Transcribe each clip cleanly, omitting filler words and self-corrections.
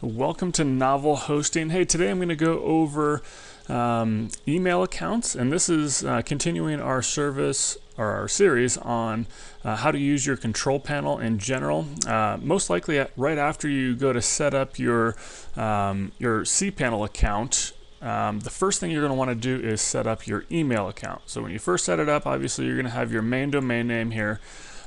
Welcome to Novel Hosting. Hey, today I'm going to go over email accounts, and this is continuing our service or our series on how to use your control panel in general. Most likely, right after you go to set up your cPanel account, the first thing you're going to want to do is set up your email account. So when you first set it up, obviously you're going to have your main domain name here.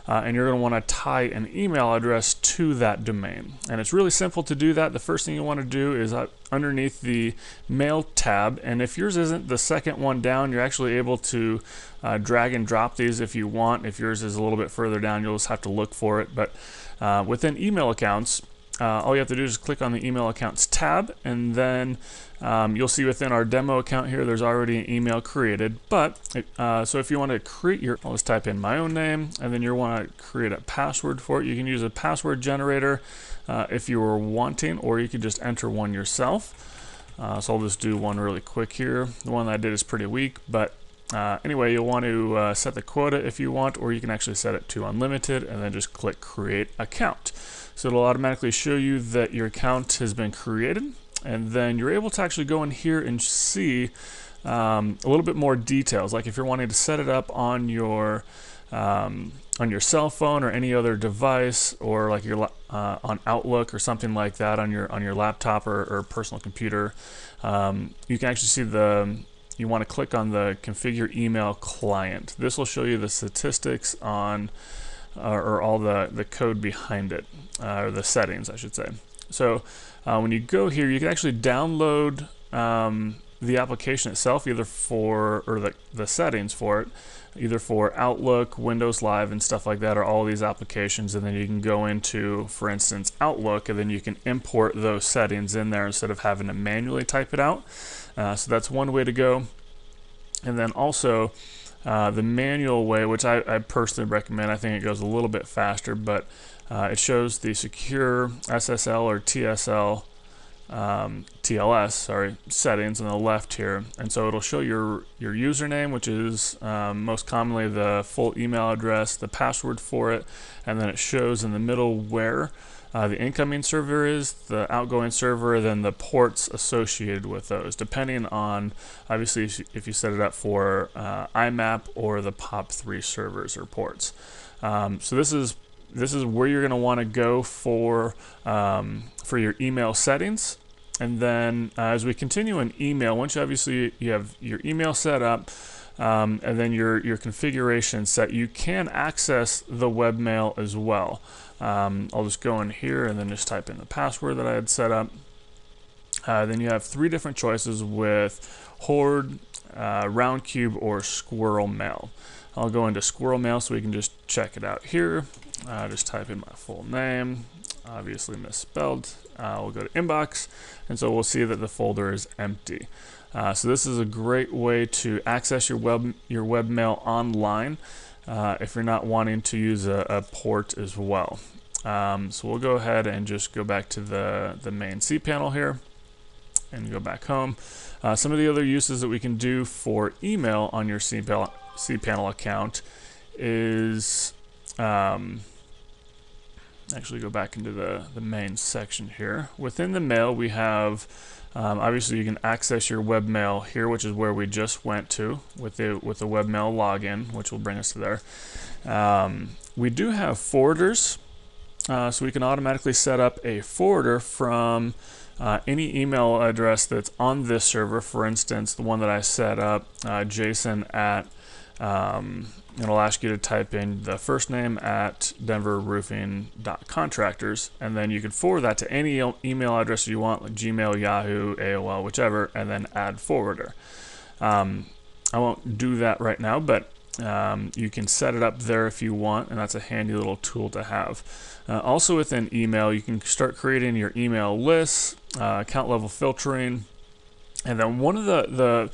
And you're going to want to tie an email address to that domain. And it's really simple to do that. The first thing you want to do is underneath the Mail tab, and if yours isn't the second one down, you're actually able to drag and drop these if you want. If yours is a little bit further down, you'll just have to look for it. But within email accounts, all you have to do is click on the email accounts tab, and then you'll see within our demo account here there's already an email created. But so if you want to create I'll just type in my own name, and then you want to create a password for it. You can use a password generator if you were wanting, or you could just enter one yourself. So I'll just do one really quick here. The one that I did is pretty weak, but anyway, you'll want to set the quota if you want, or you can actually set it to unlimited and then just click create account. So it'll automatically show you that your account has been created, and then you're able to actually go in here and see a little bit more details. Like if you're wanting to set it up on your cell phone or any other device, or like your on Outlook or something like that on your laptop or personal computer, you can actually see you want to click on the configure email client. This will show you the statistics on or all the code behind it, or the settings, I should say. So when you go here, you can actually download the application itself, either or the settings for it, either for Outlook, Windows Live, and stuff like that, or all these applications, and then you can go into, for instance, Outlook, and then you can import those settings in there instead of having to manually type it out. So that's one way to go. And then also the manual way, which I personally recommend. I think it goes a little bit faster, but it shows the secure SSL or TLS settings on the left here, and so it'll show your username, which is most commonly the full email address, the password for it, and then it shows in the middle where the incoming server is, the outgoing server, then the ports associated with those, depending on, obviously, if you set it up for IMAP or the POP3 servers or ports. So this is where you're going to want to go for your email settings. And then as we continue in email, once you have your email set up, and then your configuration set, you can access the webmail as well. I'll just go in here and then just type in the password that I had set up. Then you have three different choices with Horde, Round Cube, or Squirrel Mail. I'll go into Squirrel Mail so we can just check it out here. Just type in my full name, obviously misspelled. We'll go to Inbox, and so we'll see that the folder is empty. So this is a great way to access your webmail online if you're not wanting to use a port as well. So we'll go ahead and just go back to the main cPanel here and go back home. Some of the other uses that we can do for email on your cPanel account is actually go back into the main section here. Within the mail, we have obviously you can access your webmail here, which is where we just went to with the webmail login, which will bring us to there. We do have forwarders, so we can automatically set up a forwarder from any email address that's on this server. For instance, the one that I set up, Jason at it'll ask you to type in the first name at denverroofing.contractors, and then you can forward that to any email address you want, like Gmail, Yahoo, AOL, whichever, and then add forwarder. I won't do that right now, but you can set it up there if you want, and that's a handy little tool to have. Also within email, you can start creating your email lists, account level filtering, and then one of the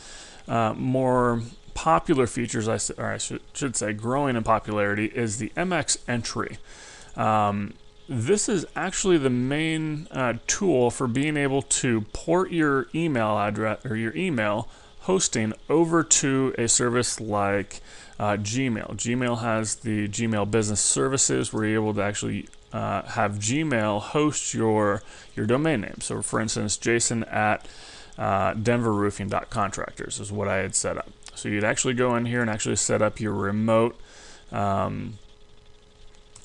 more popular features, I should say growing in popularity, is the MX entry. This is actually the main tool for being able to port your email address or your email hosting over to a service like Gmail. Gmail has the Gmail Business Services where you're able to actually have Gmail host your domain name. So for instance, Jason at denverroofing.contractors is what I had set up. So you'd actually go in here and actually set up your remote,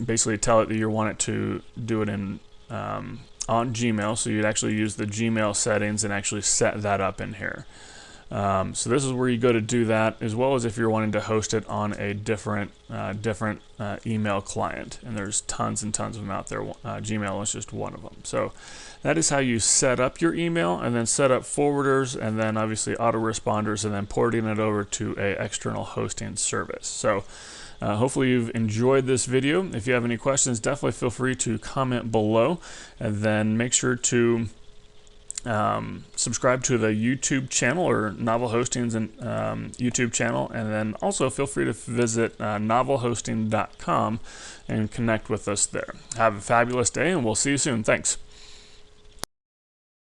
basically tell it that you want it to do it in on Gmail. So you'd actually use the Gmail settings and actually set that up in here. So this is where you go to do that, as well as if you're wanting to host it on a different email client. And there's tons and tons of them out there. Gmail is just one of them. So that is how you set up your email, and then set up forwarders, and then obviously autoresponders, and then porting it over to a external hosting service. So hopefully you've enjoyed this video. If you have any questions, definitely feel free to comment below, and then make sure to subscribe to the YouTube channel, or Novel Hosting's YouTube channel, and then also feel free to visit novelhosting.com and connect with us there. Have a fabulous day, and we'll see you soon. Thanks.